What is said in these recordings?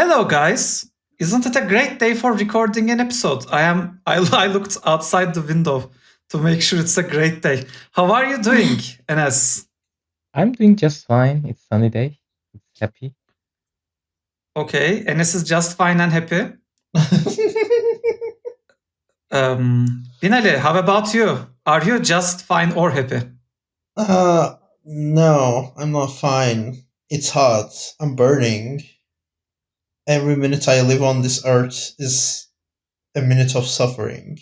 Hello, guys. Isn't it a great day for recording an episode? I looked outside the window to make sure it's a great day. How are you doing, Enes? I'm doing just fine. It's sunny day. It's happy. Okay, Enes is just fine and happy. Binali, how about you? Are you just fine or happy? No, I'm not fine. It's hot. I'm burning. Every minute I live on this earth is a minute of suffering.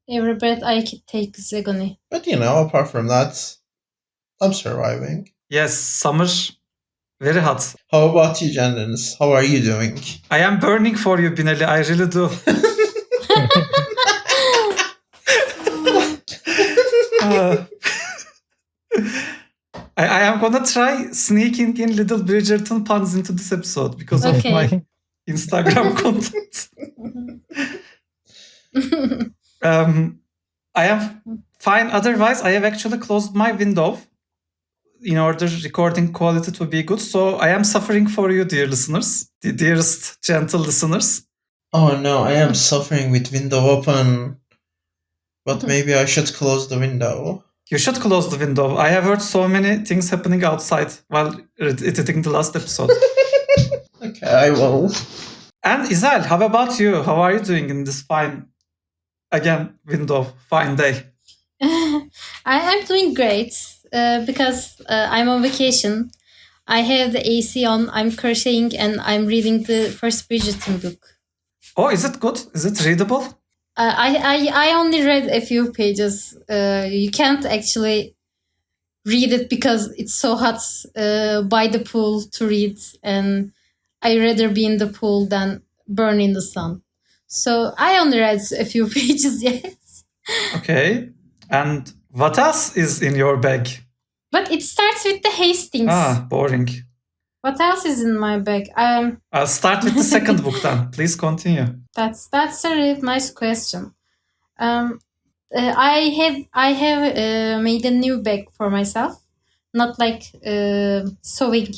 Every breath I take is agony. But apart from that, I'm surviving. Yes, summer, very hot. How about you, Jandens? How are you doing? I am burning for you, Binali. I really do. I am gonna try sneaking in little Bridgerton puns into this episode because of Okay. my Instagram content. I am fine. Otherwise, I have actually closed my window in order recording quality to be good. So I am suffering for you, dear listeners, the dearest gentle listeners. Oh no, I am suffering with window open. But maybe I should close the window. You should close the window. I have heard so many things happening outside while editing the last episode. Okay, I will. And İzel, how about you? How are you doing in this fine day? I'm doing great because I'm on vacation. I have the AC on, I'm crocheting, and I'm reading the first Bridgerton book. Oh, is it good? Is it readable? I only read a few pages. You can't actually read it because it's so hot by the pool to read, and I'd rather be in the pool than burn in the sun. So I only read a few pages yet. Okay. And what else is in your bag? But it starts with the Hastings. Boring. What else is in my bag? I'll start with the second book then. Please continue. That's a really nice question. I have made a new bag for myself, not like sewing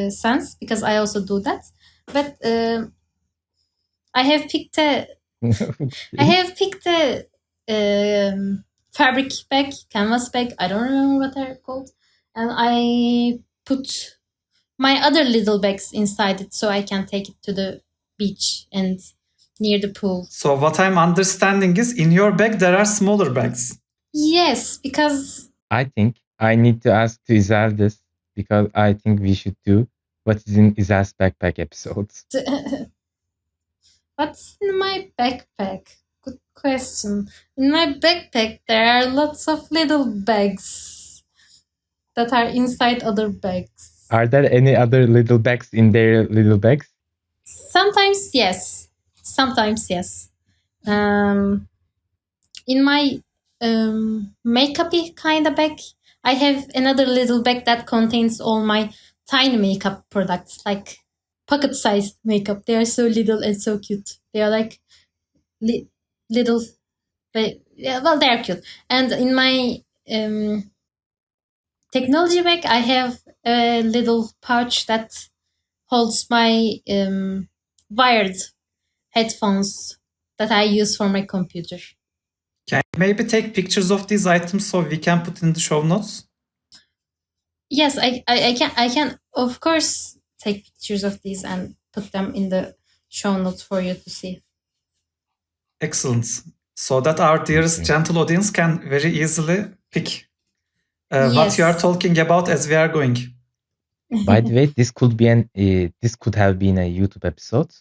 sense, because I also do that. But I have picked a fabric bag, canvas bag. I don't remember what they're called, and I put my other little bags inside it so I can take it to the beach and near the pool. So what I'm understanding is in your bag there are smaller bags. Yes, because I think I need to ask to İzel this because I think we should do what is in İzel's backpack episodes. what's in my backpack? Good question. In my backpack there are lots of little bags that are inside other bags. Are there any other little bags in their little bags? Sometimes yes. Sometimes yes. In my makeup-y kind of bag, I have another little bag that contains all my tiny makeup products, like pocket-sized makeup. They are so little and so cute. They are like little. They are cute. And in my technology bag, I have a little pouch that holds my wired headphones that I use for my computer. Can you maybe take pictures of these items so we can put in the show notes? Yes, I can of course take pictures of these and put them in the show notes for you to see. Excellent. So that our dearest gentle audience can very easily pick what you are talking about as we are going. By the way, this could have been a YouTube episode,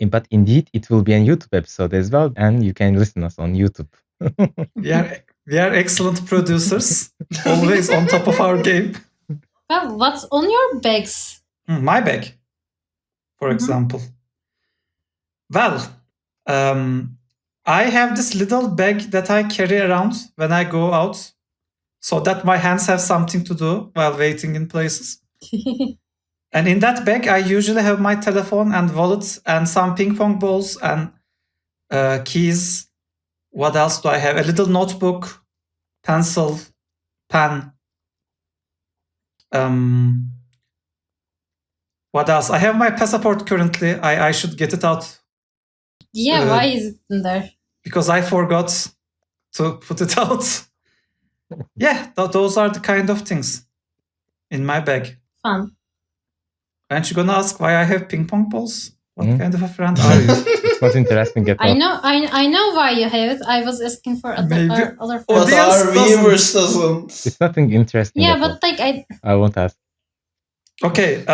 but indeed it will be a YouTube episode as well, and you can listen us on YouTube. We are excellent producers, always on top of our game. Well, what's on your bags? My bag, for example. Well, I have this little bag that I carry around when I go out so that my hands have something to do while waiting in places. And in that bag, I usually have my telephone and wallet and some ping pong balls and keys. What else do I have? A little notebook, pencil, pen. What else? I have my passport currently. I should get it out Yeah, why is it in there? because I forgot to put it out. Yeah, those are the kind of things in my bag. Fun. Aren't you gonna ask why I have ping pong balls? What Hmm? kind of a friend are you? It's not interesting at all. I know why you have it. I was asking for Maybe other friends. But Audience our viewers doesn't. It's nothing interesting Yeah, at all. but like I won't ask. Okay,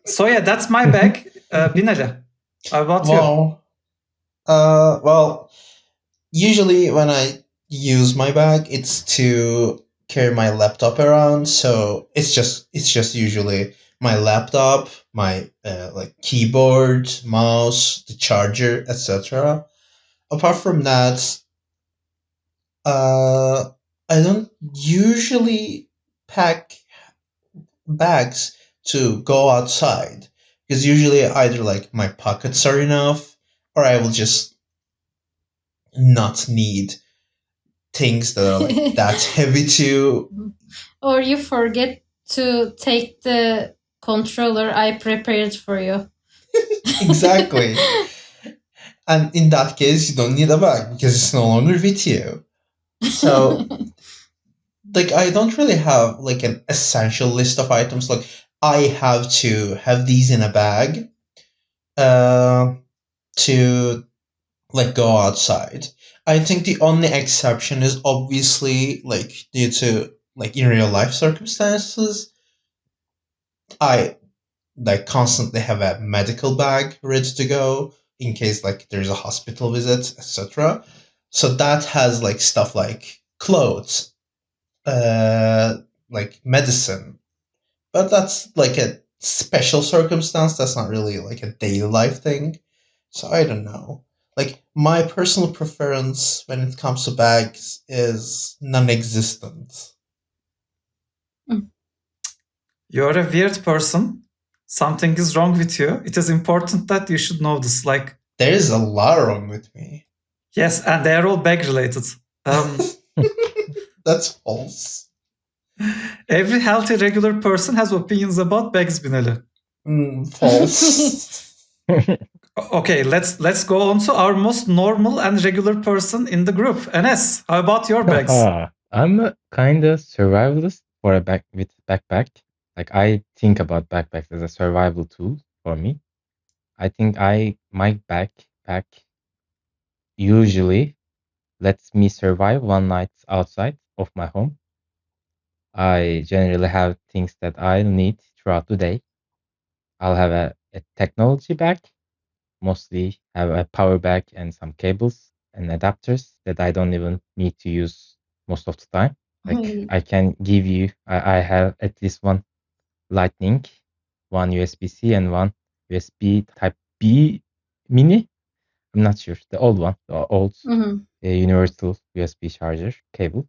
so yeah, that's my bag. Binali, how about you? Wow. Well, usually when I use my bag, it's to carry my laptop around. So it's just usually my laptop, my like keyboard, mouse, the charger, etc. Apart from that, I don't usually pack bags to go outside because usually either like my pockets are enough or I will just not need things that are like that heavy to. or you forget to take the controller I prepared for you. Exactly. And in that case, you don't need a bag because it's no longer with you. So, like, I don't really have like an essential list of items. Like, I have to have these in a bag to like go outside. I think the only exception is obviously like due to like in real life circumstances. I like constantly have a medical bag ready to go in case like there's a hospital visit, etc. So that has like stuff like clothes, like medicine, but that's like a special circumstance. That's not really like a daily life thing. So I don't know. Like my personal preference when it comes to bags is non-existent. You're a weird person. Something is wrong with you. It is important that you should know this. Like, There is a lot wrong with me. yes, and they are all bag related. That's false. Every healthy, regular person has opinions about bags, Binali. False. Okay, let's go on to our most normal and regular person in the group. Enes, how about your bags? I'm a kind of survivalist for a backpack. Like I think about backpacks as a survival tool for me. I think my backpack usually lets me survive one night outside of my home. I generally have things that I need throughout the day. I'll have a technology bag, mostly have a power bag and some cables and adapters that I don't even need to use most of the time. Like I can give you, I have at least one Lightning, one USB-C and one USB Type B mini. I'm not sure, the old one, the old universal USB charger cable.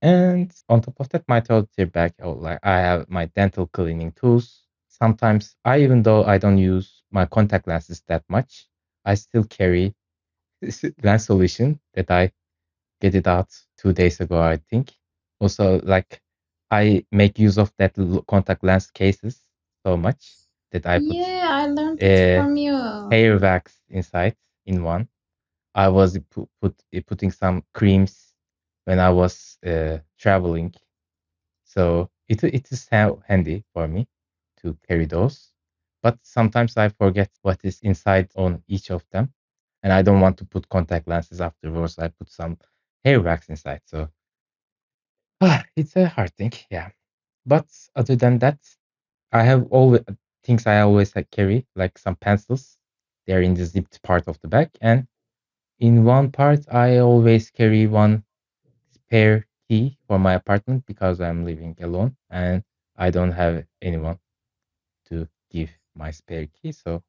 And on top of that, my toiletry bag, like I have my dental cleaning tools. Sometimes though I don't use my contact lenses that much, I still carry this lens solution that I get it out 2 days ago, I think. Also, like I make use of that contact lens cases so much that I put I learned it from you. hair wax inside in one. I was putting some creams when I was traveling, so it is handy for me to carry those. But sometimes I forget what is inside on each of them, and I don't want to put contact lenses afterwards. I put some hair wax inside, so it's a hard thing, yeah. But other than that, I have all things I always carry, like some pencils. They're in the zipped part of the bag, and in one part, I always carry one spare key for my apartment because I'm living alone and I don't have anyone to give my spare key. So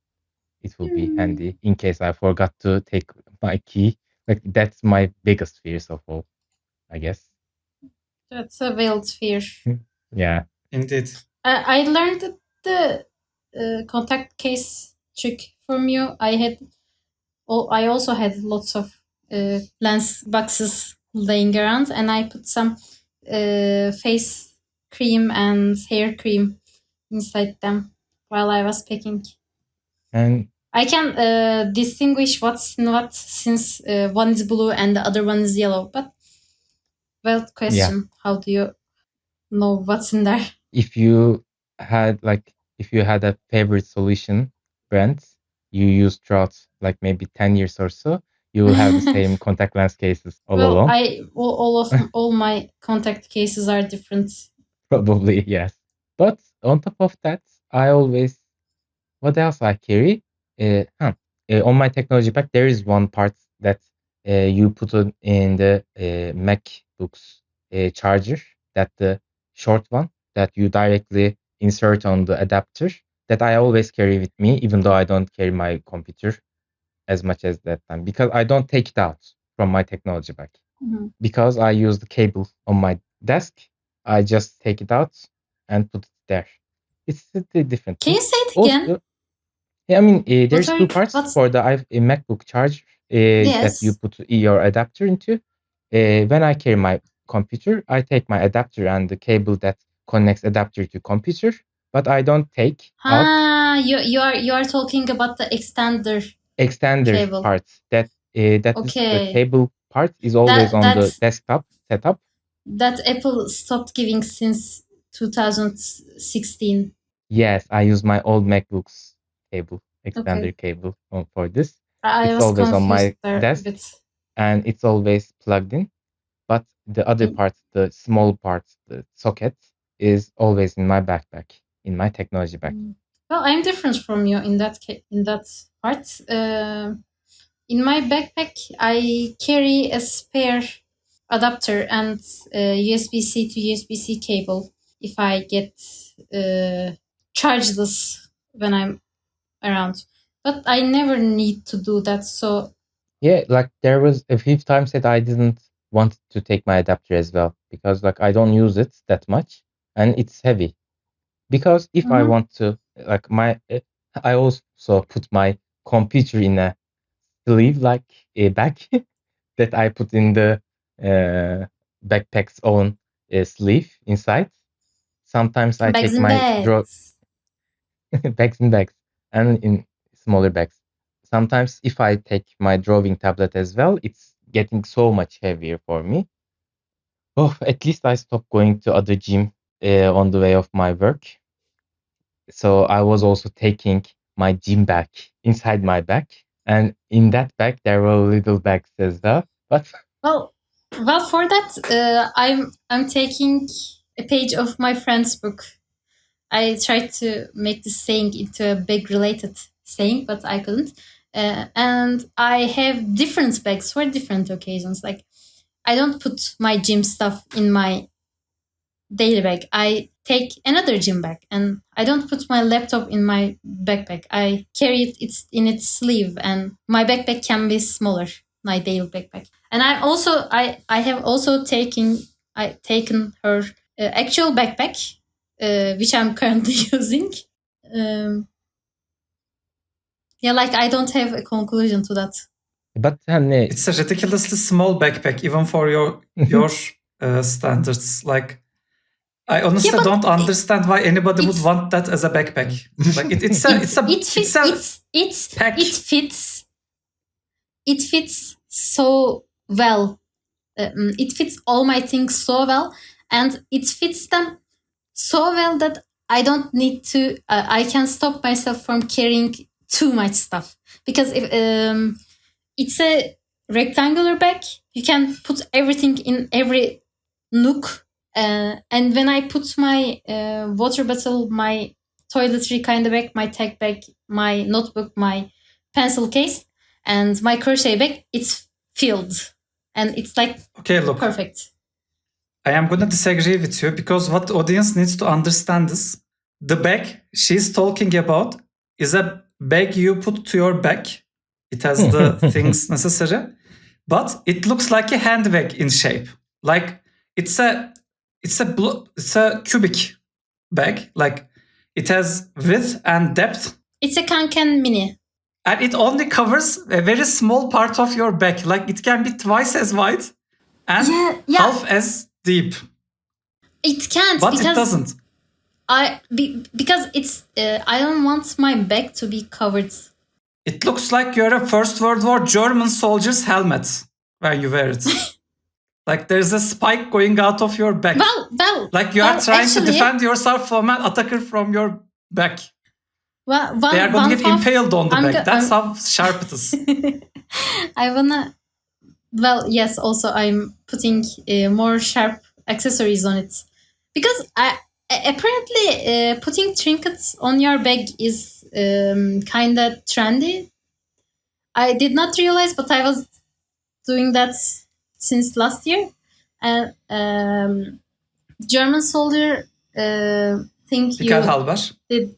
it will be handy in case I forgot to take my key. Like that's my biggest fears of all, I guess. That's a veiled fear. Yeah. Indeed. I learned the contact case trick from you. I also had lots of lens boxes laying around, and I put some face cream and hair cream inside them. while I was packing. And I can distinguish what's in what since one is blue and the other one is yellow. But well, question: How do you know what's in there? if you had a favorite solution brand you use throughout like maybe 10 years or so, you will have the same contact lens cases all Well, along. all my contact cases are different. Probably, yes. But on top of that, I always, what else I carry? On my technology bag, there is one part that you put in the MacBook's charger, that the short one that you directly insert on the adapter, that I always carry with me, even though I don't carry my computer as much as that time, because I don't take it out from my technology bag. Mhm. Because I use the cable on my desk, I just take it out and put it there. It's a different Can thing. you say it again? Also, yeah, I mean, there's What are- two parts what's- for the MacBook charge that you Yes. put your adapter into. When I carry my computer, I take my adapter and the cable that connects adapter to computer, but I don't take out You are talking about the extender. extender Cable. part. That the Okay. cable part is always on the that's- desktop setup. That Apple stopped giving since 2016. Yes, I use my old MacBook's cable, expander cable for this. I It's was always on my confused there desk. a bit. And it's always plugged in. But the other part, the small part, the socket, is always in my backpack, in my technology bag. Well, I'm different from you in that part. In my backpack, I carry a spare adapter and USB-C to USB-C cable if I get chargeless when I'm around. But I never need to do that. So Yeah, like there was a few times that I didn't want to take my adapter as well because like I don't use it that much and it's heavy. Because if I want to, like I also put my computer in a sleeve like a bag that I put in the backpack's own sleeve inside. Sometimes I bags take and my bags. bags and bags and in smaller bags. Sometimes if I take my drawing tablet as well, it's getting so much heavier for me. Oh, at least I stopped going to other gym on the way of my work. So I was also taking my gym bag inside my bag. And in that bag, there were little bags as well. But Well, for that, I'm taking a page of my friend's book. I tried to make this saying into a big related saying, but I couldn't. And I have different bags for different occasions. Like I don't put my gym stuff in my daily bag. I take another gym bag, and I don't put my laptop in my backpack. I carry it. It's in its sleeve, and my backpack can be smaller. My daily backpack, and I have also taken her actual backpack, which I'm currently using. Yeah, like I don't have a conclusion to that. but It's a ridiculously small backpack, even for your standards. Like, I honestly but don't understand why anybody would want that as a backpack. Like, It fits so well. It fits all my things so well, and it fits them so well that I don't need to. I can stop myself from carrying too much stuff because if it's a rectangular bag, you can put everything in every nook. And when I put my water bottle, my toiletry kind of bag, my tech bag, my notebook, my pencil case, and my crochet bag, it's filled. And it's like perfect. I am going to disagree with you because what the audience needs to understand is the bag she's talking about is a bag you put to your back. It has the things necessary, but it looks like a handbag in shape. Like it's a cubic bag. Like it has width and depth. It's a Kanken mini. And it only covers a very small part of your back. Like it can be twice as wide and half as deep. It can't, but because it doesn't. because it's I don't want my back to be covered. It looks like you're a First World War German soldier's helmet when you wear it. Like there's a spike going out of your back. Well, like you are well, trying actually, to defend yourself from an attacker from your back. Well, They are going to get impaled on the I'm back. That's how sharp it is. I wanna. Well, yes. Also, I'm putting more sharp accessories on it because apparently putting trinkets on your bag is kind of trendy. I did not realize, but I was doing that since last year. And German soldier think Dicker you Halber. did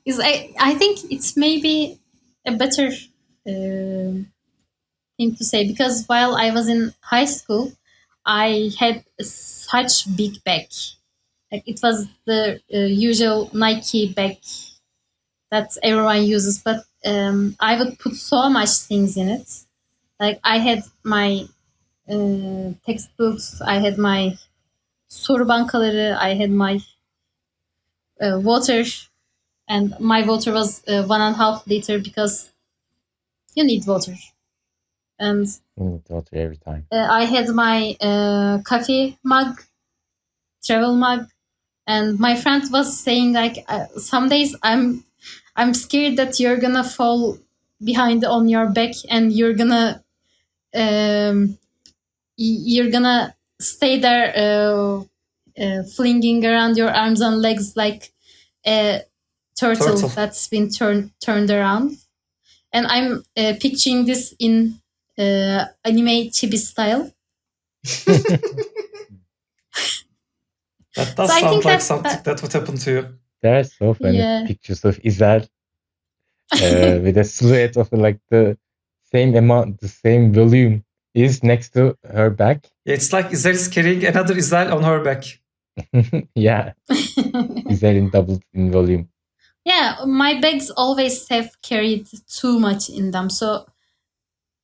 is I think it's maybe a better thing to say because while I was in high school, I had such big bag. Like it was the usual Nike bag that everyone uses, but I would put so much things in it. Like I had my textbooks, I had my soru bankaları, I had my water, and my water was 1.5 liter because you need water. And You need water every time. I had my coffee mug, travel mug, and my friend was saying like some days I'm scared that you're gonna fall behind on your back and you're gonna stay there flinging around your arms and legs like a turtle. That's been turned around. And I'm picturing this in anime chibi style. That does sound like something that would happen to you. There are so funny pictures of İzel with a silhouette of like the same amount, the same volume is next to her back. Yeah, it's like İzel is carrying another İzel on her back. Yeah. İzel in doubled in volume. Yeah, my bags always have carried too much in them. So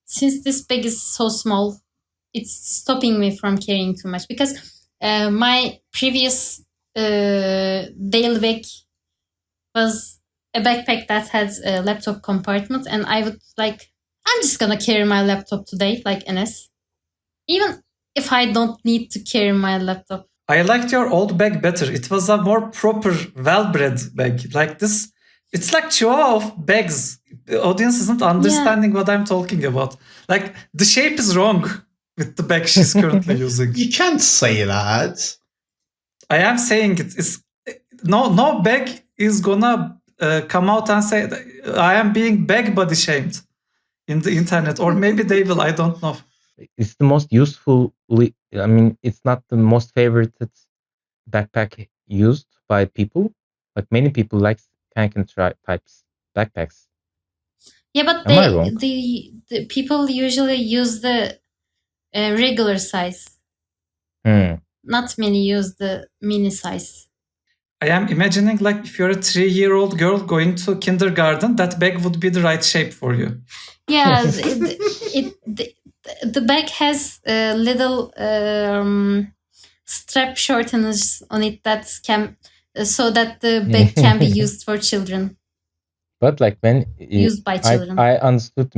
since this bag is so small, it's stopping me from carrying too much because my previous daily bag was a backpack that had a laptop compartment, and I would like, I'm just gonna carry my laptop today, like NS, even if I don't need to carry my laptop. I liked your old bag better. It was a more proper, well-bred bag. Like this, it's like Chihuahua of bags. The audience isn't understanding what I'm talking about. Like the shape is wrong with the bag she's currently using. You can't say that. I am saying it. It's no bag is gonna come out and say I am being bag body shamed in the internet, or maybe they will. I don't know. It's the most useful. I mean, it's not the most favorited backpack used by people, but many people like Kanken types backpacks. Yeah, but the people usually use the regular size. Not many use the mini size. I am imagining like if you're a 3-year-old girl going to kindergarten, that bag would be the right shape for you. Yeah, the bag has little strap shorteners on it that can so that the bag can be used for children. But like when used by children, I understood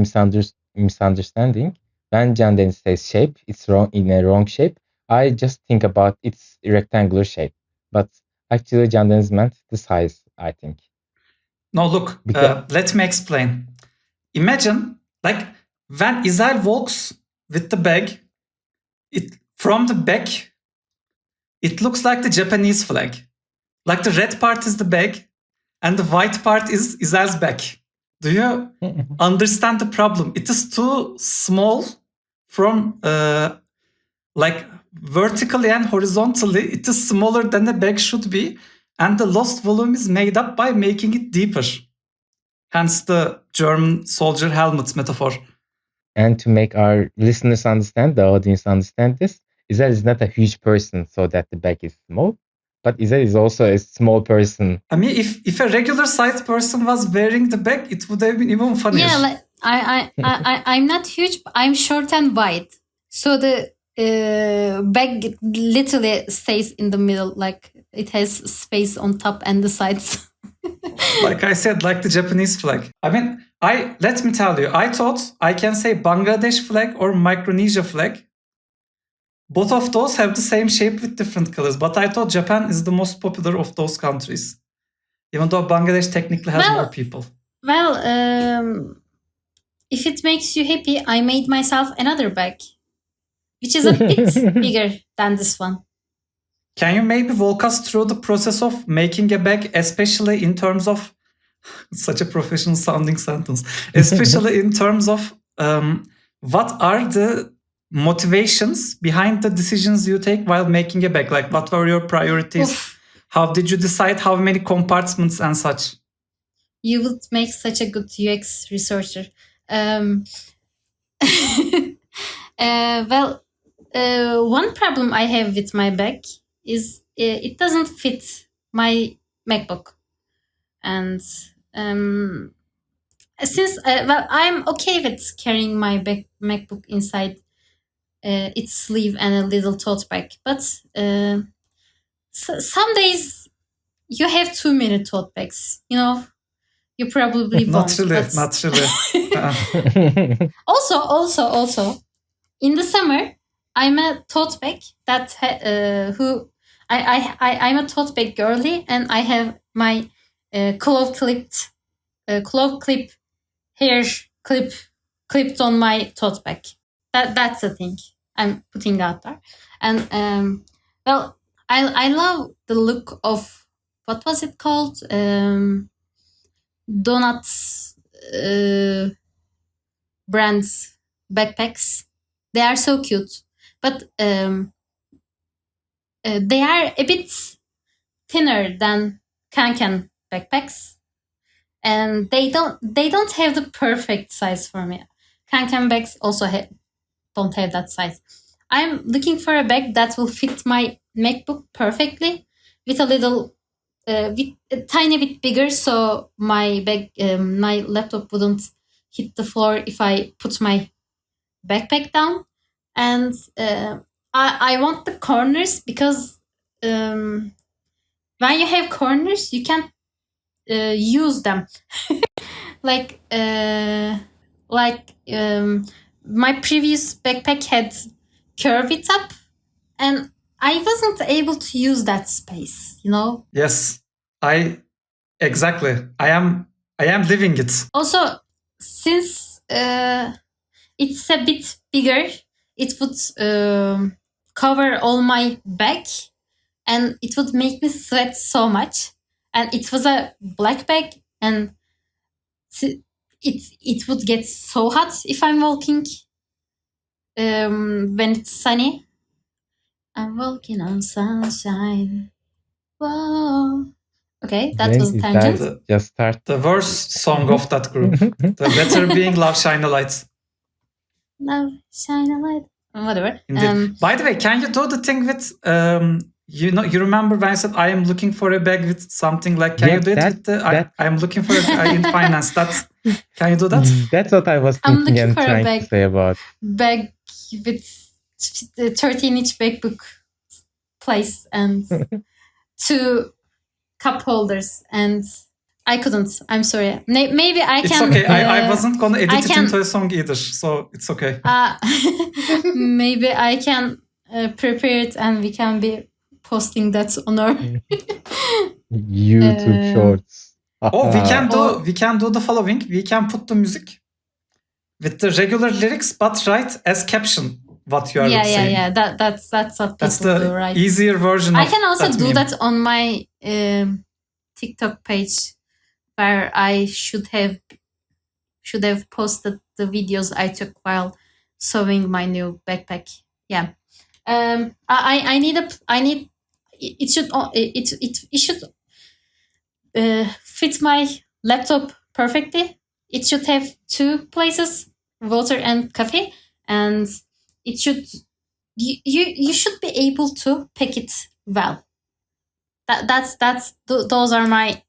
misunderstanding. When Can Deniz says shape, it's wrong in a wrong shape. I just think about its rectangular shape, but actually Can Deniz meant the size, I think. No, look, let me explain. Imagine like when İzel walks with the bag, from the back, it looks like the Japanese flag. Like the red part is the bag and the white part is İzel's back. Do you understand the problem? It is too small from like vertically and horizontally. It is smaller than the bag should be. And the lost volume is made up by making it deeper. Hence the German soldier helmet metaphor. And to make our listeners understand, the audience understand this, İzel is not a huge person so that the bag is small. But İzel is also a small person. I mean, if a regular sized person was wearing the bag, it would have been even funnier. Yeah, like I'm not huge. I'm short and wide. So the bag literally stays in the middle, like it has space on top and the sides. Like I said, like the Japanese flag. I mean, let me tell you, I thought I can say Bangladesh flag or Micronesia flag. Both of those have the same shape with different colors, but I thought Japan is the most popular of those countries, even though Bangladesh technically has more people. Well, if it makes you happy, I made myself another bag, which is a bit bigger than this one. Can you maybe walk us through the process of making a bag, especially in terms of such a professional sounding sentence, especially in terms of what are the motivations behind the decisions you take while making a bag? Like, what were your priorities? Oof. How did you decide how many compartments and such? You would make such a good UX researcher. One problem I have with my bag is it doesn't fit my MacBook. And since I'm okay with carrying my MacBook inside its sleeve and a little tote bag, but some days you have too many tote bags. You probably won't. Not really. Also, in the summer, I'm a tote bag that I'm a tote bag girly, and I have my claw clip hair clipped on my tote bag. That's the thing I'm putting out there. And I love the look of, what was it called? Donuts brands backpacks. They are so cute, but they are a bit thinner than Can backpacks, and they don't have the perfect size for me. Can bags also don't have that size. I'm looking for a bag that will fit my MacBook perfectly, with a little with a tiny bit bigger, so my laptop wouldn't hit the floor if I put my backpack down. And I want the corners, because when you have corners, you can use them. like my previous backpack had curvy top, and I wasn't able to use that space, Yes, exactly. I am living it. Also, since it's a bit bigger, it would cover all my back, and it would make me sweat so much. And it was a black bag, and it would get so hot if I'm walking when it's sunny. I'm walking on sunshine. Whoa. Okay, that was a tangent. Just start. The worst song of that group. The better being Love Shine a Light. Love Shine a Light. Whatever. By the way, can you do the thing with you remember when I said I am looking for a bag with something like, can you do it with the I am looooking for a bag in finance? Can you do that? That's what I was thinking and trying to say about. Bag with 13-inch MacBook place and 2 cup holders, and I couldn't. I'm sorry. Maybe I can. It's okay. I wasn't going to edit it into a song either, so it's okay. Maybe I can prepare it, and we can be posting that on our YouTube shorts. We can do the following. We can put the music with the regular lyrics, but write as caption what you are saying. Yeah. That's what people do, right? Easier version. I can also do that on my TikTok page, where I should have posted the videos I took while sewing my new backpack. Yeah. It should fit my laptop perfectly. It should have 2 places, water and coffee, and it should you should be able to pack it well. Those are my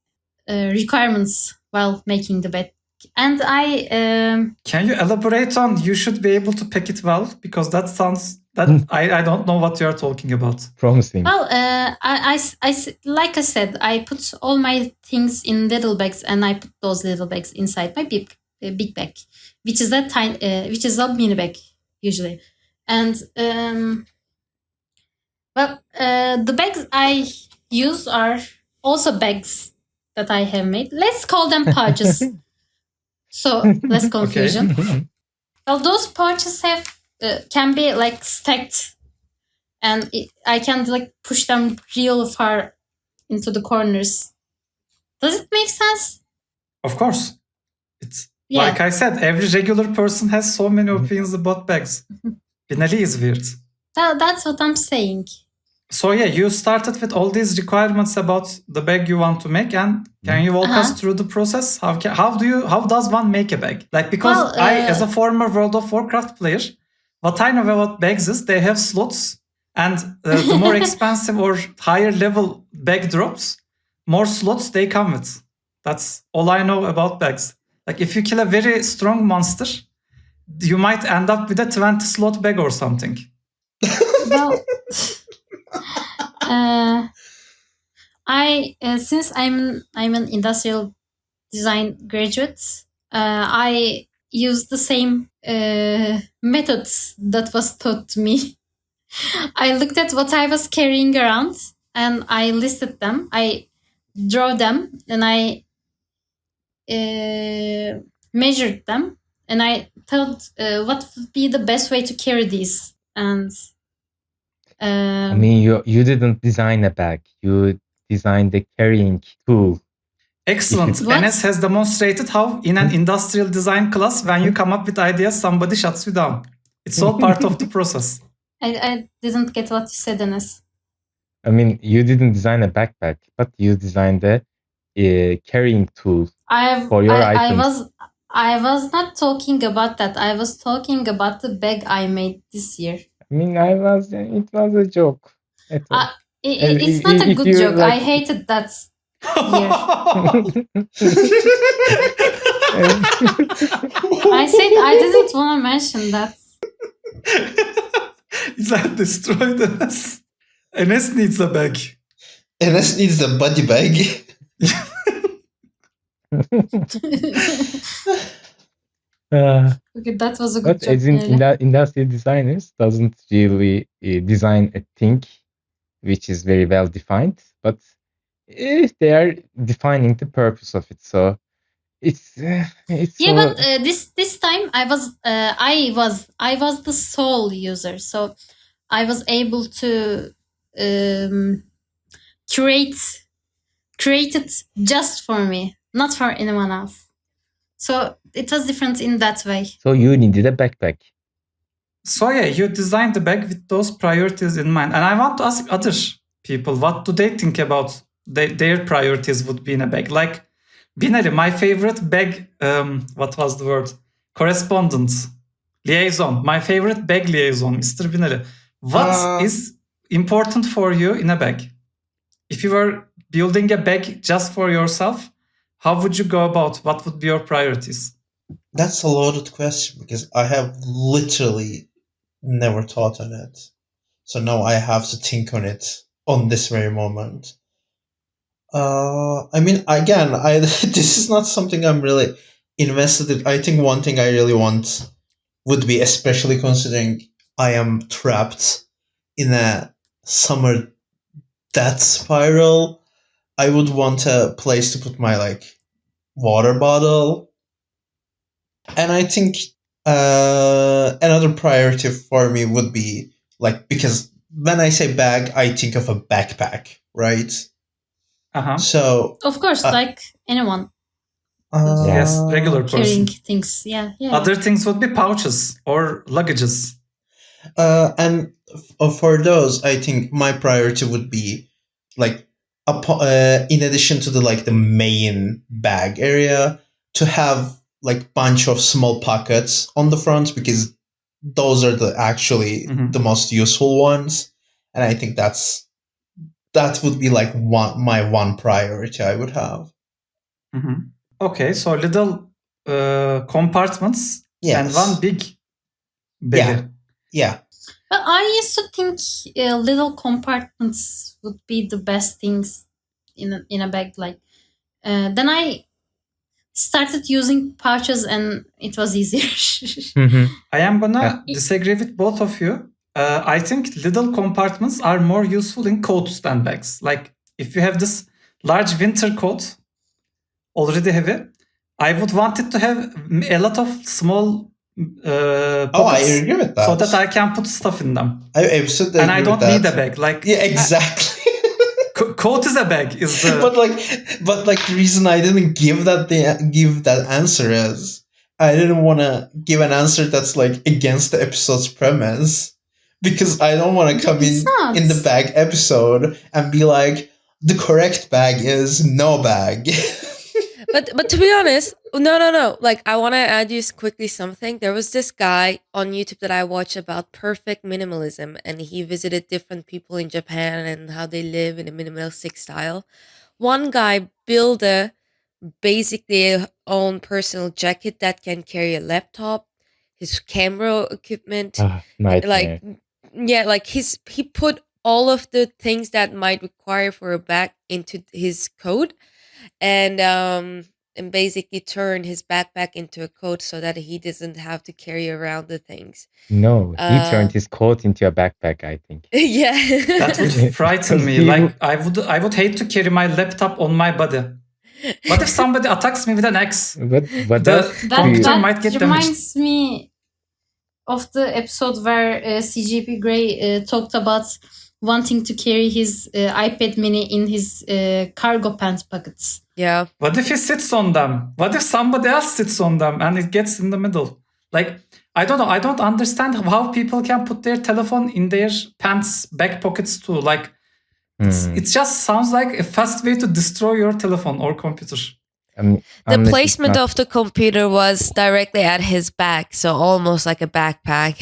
requirements while making the And I Can you elaborate on you should be able to pack it well? Because that sounds that I don't know what you're talking about. Promising. well, like I said, I put all my things in little bags, and I put those little bags inside my big bag, which is a mini bag usually. And the bags I use are also bags that I have made. Let's call them pouches. So less confusion. Okay. Well, those pouches can be like stacked, and I can like push them real far into the corners. Does it make sense? Of course. It's like I said, every regular person has so many opinions about bags. Binali is weird. That's what I'm saying. So yeah, you started with all these requirements about the bag you want to make, and can you walk us through the process? How does one make a bag? Like, because I, as a former World of Warcraft player, what I know about bags is they have slots, and the more expensive or higher level bag drops, more slots they come with. That's all I know about bags. Like, if you kill a very strong monster, you might end up with a 20 slot bag or something. Well, since I'm an industrial design graduate, I use the same methods that was taught to me. I looked at what I was carrying around, and I listed them. I draw them, and I measured them, and I thought what would be the best way to carry these. And I mean, you didn't design a bag. You designed the carrying tool. Excellent. Enes has demonstrated how in an industrial design class, when you come up with ideas, somebody shuts you down. It's all part of the process. I didn't get what you said, Enes. I mean, you didn't design a backpack, but you designed a carrying tool for your items. I was not talking about that. I was talking about the bag I made this year. I mean, it was a joke. It's not a good joke. Like, I hated that year. I said I didn't want to mention that. İzel destroyed Enes. Enes needs a bag. Enes needs a body bag. Okay, that was a good but joke. As in industrial designers doesn't really design a thing which is very well defined, but they are defining the purpose of it. So it's but this time I was the sole user, so I was able to create it just for me, not for anyone else. So it was different in that way. So you needed a backpack. So yeah, you designed the bag with those priorities in mind. And I want to ask other people, what do they think about their priorities would be in a bag? Like, Binali, my favorite bag, what was the word? Correspondent, liaison. My favorite bag liaison, Mr. Binali. What is important for you in a bag? If you were building a bag just for yourself, how would you go about? What would be your priorities? That's a loaded question because I have literally never thought on it. So now I have to think on it on this very moment. I mean, again, this is not something I'm really invested in. I think one thing I really want would be, especially considering I am trapped in a summer death spiral, I would want a place to put my water bottle. And I think another priority for me would be because when I say bag, I think of a backpack, right? So of course, like anyone. Yes, regular person. Carrying things, yeah. Other things would be pouches or luggages. And for those, I think my priority would be in addition to the main bag area, to have bunch of small pockets on the front, because those are the most useful ones, and I think that would be my one priority I would have. Okay, so little compartments and Yes. one big belly. Yeah. But I used to think little compartments would be the best things in a bag. Like then I started using pouches and it was easier. I am gonna Yeah. disagree with both of you. I think little compartments are more useful in coats than bags. Like if you have this large winter coat, already heavy, I would want it to have a lot of small I pockets agree with that. so that I can put stuff in them. I absolutely And agree I don't with that. need a bag. Like Yeah, exactly. coat is a bag. Is the but the reason I didn't give that answer is I didn't want to give an answer that's like against the episode's premise, because I don't want to come It's not. in the bag episode and be like, the correct bag is no bag. But to be honest, no. Like, I want to add you quickly something. There was this guy on YouTube that I watched about perfect minimalism, and he visited different people in Japan and how they live in a minimalistic style. One guy built basically a own personal jacket that can carry a laptop, his camera equipment, Nightmare. like he put all of the things that might require for a bag into his coat, and basically turn his backpack into a coat so that he doesn't have to carry around the things. No, he turned his coat into a backpack, I think. Yeah. that would frighten me. Like I would hate to carry my laptop on my body. What if somebody attacks me with an axe? What The else? computer That might get damaged. reminds me of the episode where CGP Grey talked about wanting to carry his iPad mini in his cargo pants pockets. Yeah. What if he sits on them? What if somebody else sits on them and it gets in the middle? Like, I don't know. I don't understand how people can put their telephone in their pants back pockets too. Like, it just sounds like a fast way to destroy your telephone or computer. The placement of the computer was directly at his back, so almost like a backpack.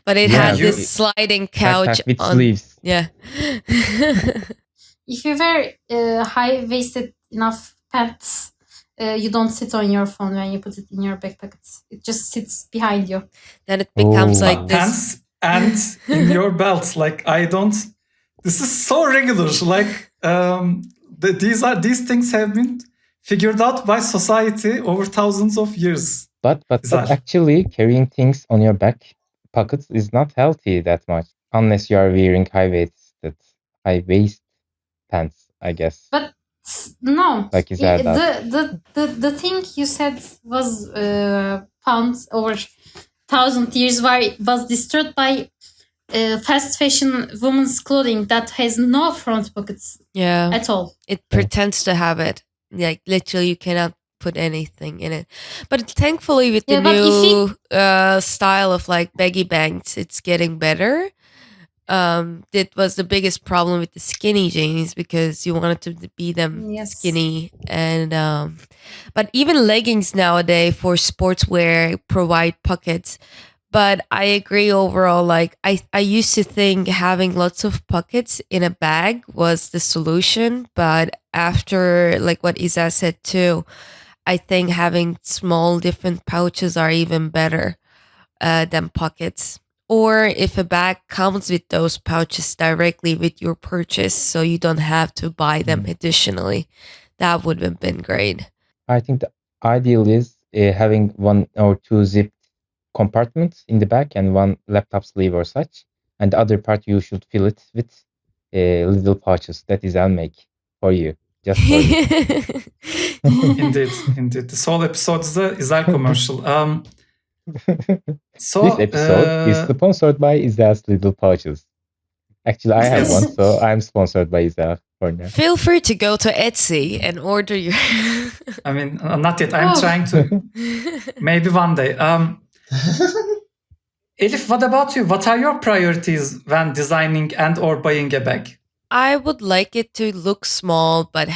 But it had this sliding couch with on sleeves. Yeah. If you wear high-waisted enough pants, you don't sit on your phone when you put it in your back pockets. It just sits behind you. Then it becomes like this. Pants and in your belt. Like, I don't. This is so regular. Like, these things have been figured out by society over thousands of years. But actually, carrying things on your back pockets is not healthy that much, unless you are wearing high waist pants, I guess. But no, like İzel does. the thing you said was found over 1,000 years was destroyed by fast fashion women's clothing that has no front pockets at all. It pretends to have it. Like, literally, you cannot put anything in it. But thankfully, with the new style of like baggy bangs, it's getting better. It was the biggest problem with the skinny jeans because you wanted to be them skinny, and but even leggings nowadays for sportswear provide pockets. But I agree overall. Like I used to think having lots of pockets in a bag was the solution, but after like what İzel said too, I think having small different pouches are even better than pockets. Or if a bag comes with those pouches directly with your purchase, so you don't have to buy them additionally, that would have been great. I think the ideal is having 1 or 2 zipped compartments in the back and 1 laptop sleeve or such, and the other part you should fill it with little pouches that İzel make for you, just for you. Indeed. This whole episode is a İzel commercial. So this episode is sponsored by İzel's little pouches. Actually, I have one, so I'm sponsored by İzel for now. Feel free to go to Etsy and order your. I mean, not yet. I'm trying to. Maybe one day. Elif, what about you? What are your priorities when designing and or buying a bag? I would like it to look small but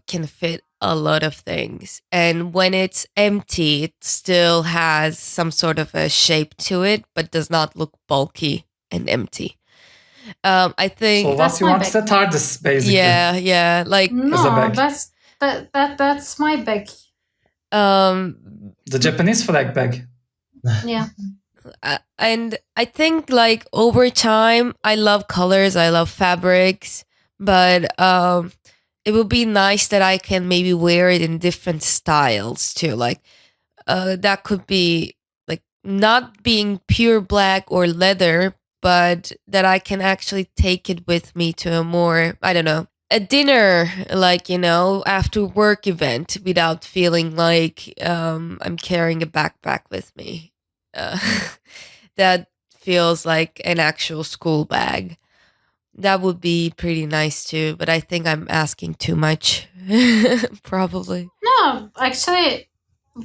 can fit a lot of things. And when it's empty, it still has some sort of a shape to it, but does not look bulky and empty. I think so. What you want is a TARDIS, basically. Yeah. Like no, that's my bag. The Japanese flag bag. Yeah. And I think like over time, I love colors, I love fabrics, but it would be nice that I can maybe wear it in different styles too. Like that could be like not being pure black or leather, but that I can actually take it with me to a more, I don't know, a dinner, like, after work event without feeling like I'm carrying a backpack with me. Uh, that feels like an actual school bag. That would be pretty nice too, but I think I'm asking too much. Probably. No, actually,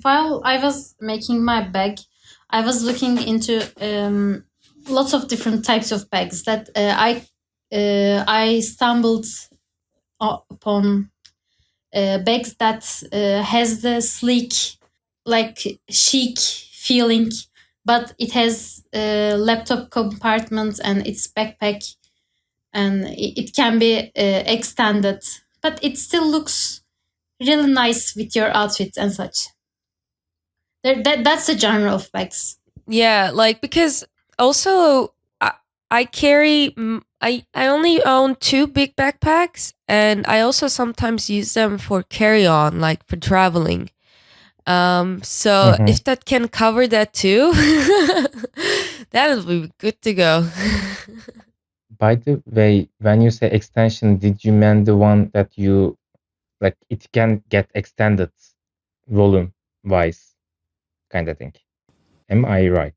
while I was making my bag, I was looking into lots of different types of bags that I stumbled upon bags that has the sleek, like chic feeling, but it has a laptop compartment and its backpack, and it can be extended, but it still looks really nice with your outfit and such. That's the genre of bags. Yeah, like because also I carry I only own two big backpacks, and I also sometimes use them for carry on, like for traveling. So Mhm. if that can cover that too, that'll be good to go. By the way, when you say extension, did you mean the one that you like it can get extended volume wise kind of thing? Am I right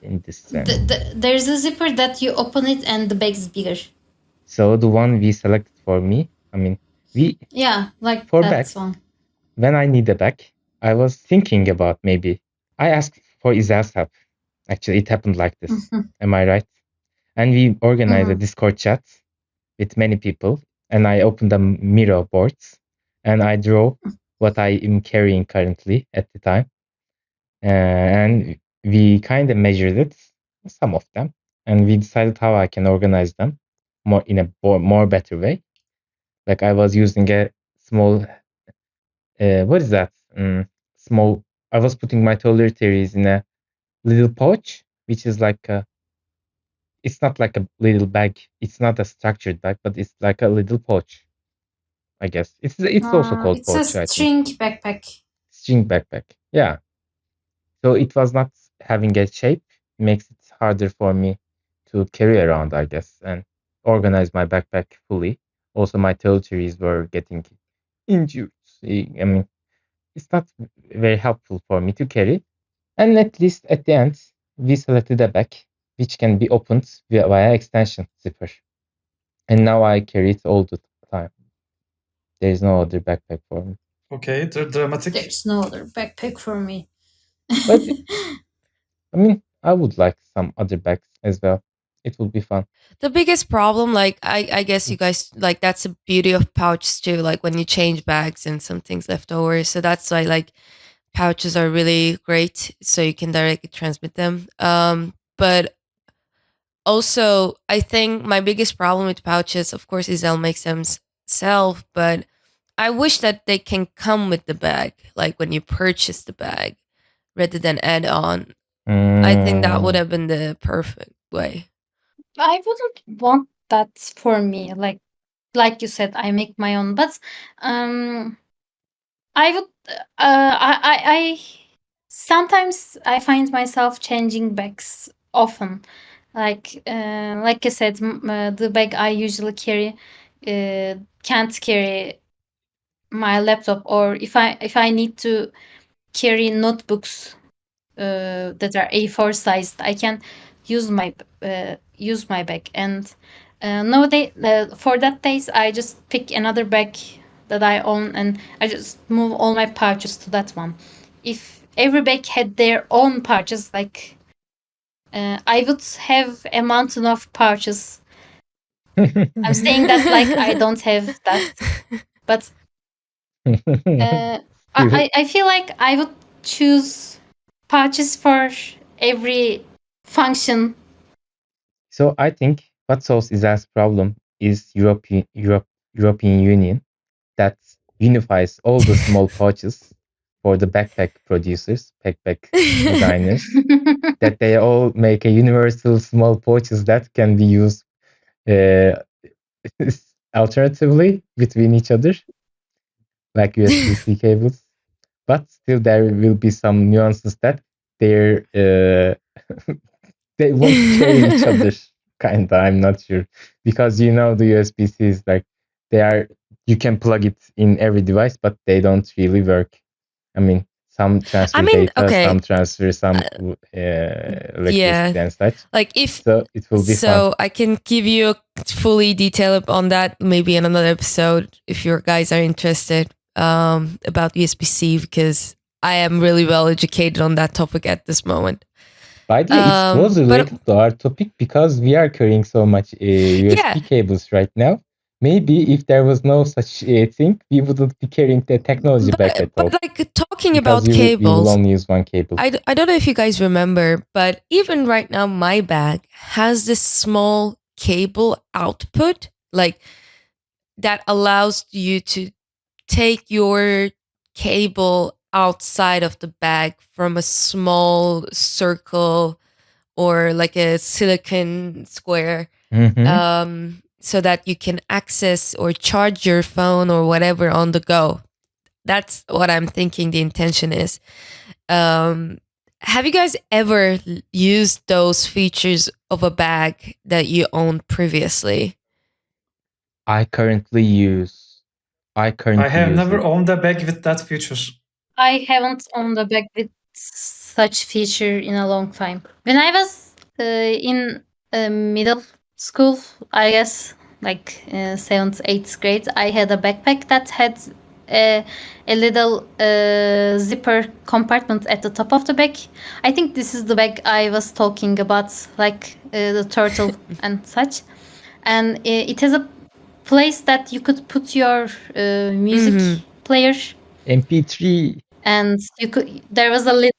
in this sense? There's a zipper that you open it and the bag's bigger. So the one we selected for me, I mean, Yeah, like for that bags, one. when I need a bag, I was thinking about maybe I asked for Izel's help. Actually, it happened like this. Am I right? And we organized a Discord chat with many people, and I opened the Miro boards and I draw what I am carrying currently at the time. And we kind of measured it, some of them, and we decided how I can organize them more in a more better way. Like I was using a small, what is that? Small. I was putting my toiletries in a little pouch, which is like a. It's not like a little bag. It's not a structured bag, but it's like a little pouch. I guess it's also called It's a pouch. I think string backpack. string backpack. Yeah. So it was not having a shape. Makes it harder for me to carry around, I guess, and organize my backpack fully. Also, my toiletries were getting injured. I mean, it's not very helpful for me to carry. And at least at the end, we selected a bag which can be opened via extension zipper. And now I carry it all the time. There is no other backpack for me. Okay, dramatic. There's no other backpack for me. But I mean, I would like some other bags as well. It would be fun. The biggest problem, like I guess you guys like that's the beauty of pouches too. Like when you change bags and some things left over, so that's why like pouches are really great, so you can directly transmit them. But also, I think my biggest problem with pouches, of course, Izel makes them self, but I wish that they can come with the bag, like when you purchase the bag, rather than add on. I think that would have been the perfect way. I wouldn't want that for me. Like you said, I make my own, but I would. I sometimes I find myself changing bags often. Like I said, the bag I usually carry can't carry my laptop, or if I need to carry notebooks that are A4 sized, I can use my bag. And nowadays, for that days, I just pick another bag that I own, and I just move all my pouches to that one. If every bag had their own pouches, like I would have a mountain of pouches. I'm saying that like I don't have that, but I feel like I would choose pouches for every function. So I think what solves Izel's problem is European Union that unifies all the small pouches for the backpack producers, backpack designers, that they all make a universal small pouches that can be used alternatively between each other, like USB-C cables. But still, there will be some nuances that they're they won't carry each other. Kinda, I'm not sure, because the USB-C is like you can plug it in every device, but they don't really work. I mean, some transfer data, okay. some transfer some electricity Yeah. and such. Like So it will be fun. So I can give you a fully detail on that maybe in another episode if you guys are interested about USB-C, because I am really well educated on that topic at this moment. By the way, it was related to our topic because we are carrying so much USB cables right now. Maybe if there was no such thing, we wouldn't be carrying the technology back at all. But like talking about cables, we will only use one cable. I don't know if you guys remember, but even right now, my bag has this small cable output, like that allows you to take your cable outside of the bag from a small circle or like a silicon square, so that you can access or charge your phone or whatever on the go. That's what I'm thinking the intention is. Have you guys ever used those features of a bag that you owned previously? I currently I have never owned a bag with that feature. I haven't owned a bag with such feature in a long time. When I was in middle school, I guess like 7th, 8th grade, I had a backpack that had a little zipper compartment at the top of the bag. I think this is the bag I was talking about, like the turtle and such. And it has a place that you could put your music player, MP3, and there was a little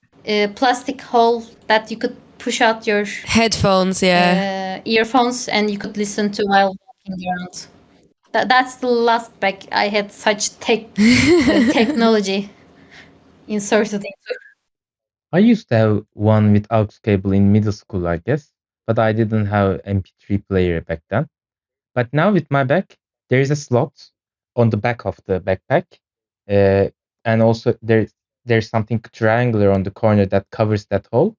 plastic hole that you could push out your headphones, earphones, and you could listen to while walking around. That's the last bag I had such technology inserted into. I used to have one with aux cable in middle school, I guess, but I didn't have MP3 player back then. But now with my bag, there is a slot on the back of the backpack, and also there's something triangular on the corner that covers that hole,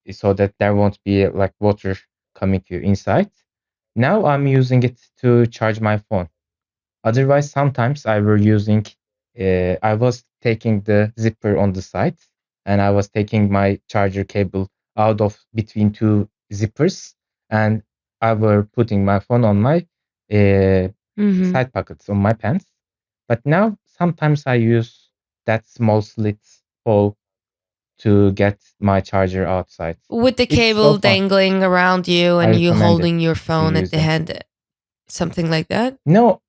so that there won't be like water coming to inside. Now I'm using it to charge my phone. Otherwise, sometimes I was taking the zipper on the side, and I was taking my charger cable out of between two zippers, and I were putting my phone on my side pockets on my pants. But now sometimes I use that small slit hole to get my charger outside. With the cable dangling around you and you holding your phone at the hand, something like that? No,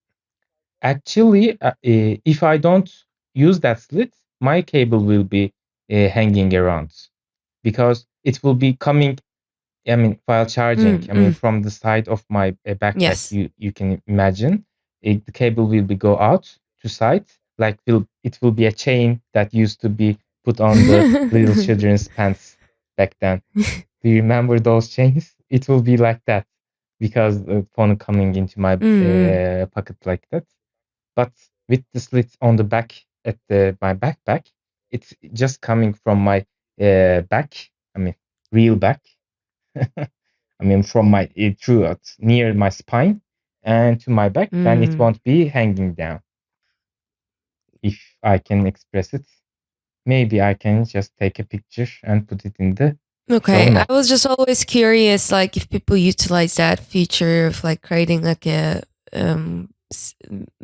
actually, if I don't use that slit, my cable will be hanging around, because it will be coming, while charging, from the side of my backpack. Yes. You can imagine the cable will be go out to side, like it will be a chain that used to be put on the little children's pants back then. Do you remember those chains? It will be like that, because the phone coming into my pocket like that. But with the slit on the back at my backpack, it's just coming from my back. Real back. From my throughout near my spine and to my back, then it won't be hanging down. If I can express it, maybe I can just take a picture and put it in the Okay, show notes. I was just always curious, like if people utilize that feature of like creating like a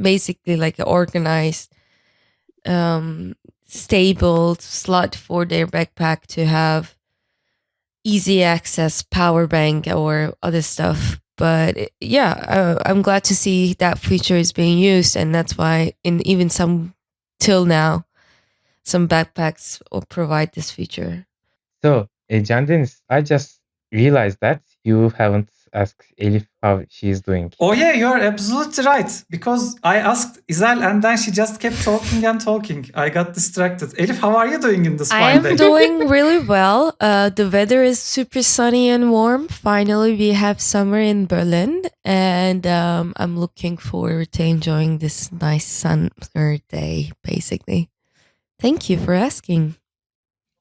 basically like an organized, stable slot for their backpack to have easy access power bank or other stuff. But yeah, I'm glad to see that feature is being used, and that's why even some till now, some backpacks will provide this feature. So, Can Deniz, I just realized that you haven't ask Elif how she is doing. Oh yeah, you're absolutely right. Because I asked İzel and then she just kept talking and talking. I got distracted. Elif, how are you doing in this I fine am day? doing really well. The weather is super sunny and warm. Finally, we have summer in Berlin, and I'm looking forward to enjoying this nice summer day, basically. Thank you for asking.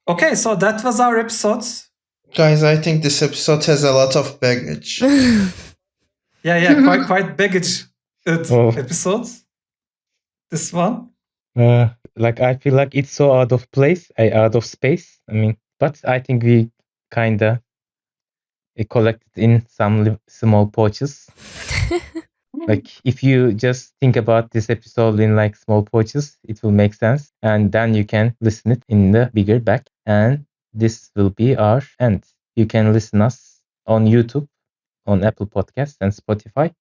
Okay, so that was our episode. Guys, I think this episode has a lot of baggage. Yeah, quite baggage Oh. episode. This one. Like I feel like it's so out of place, out of space. I mean, but I think we kinda collected in some small pouches. Like if you just think about this episode in like small pouches, it will make sense, and then you can listen it in the bigger bag. And this will be our end. You can listen us on YouTube, on Apple Podcasts and Spotify,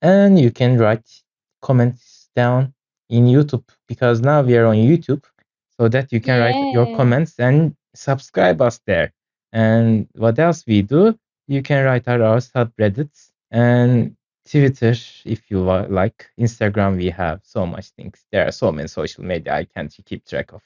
and you can write comments down in YouTube because now we are on YouTube, so that you can write your Yeah. comments and subscribe us there. And what else we do? You can write our subreddits and Twitter if you like. Instagram, we have so much things. There are so many social media I can't keep track of.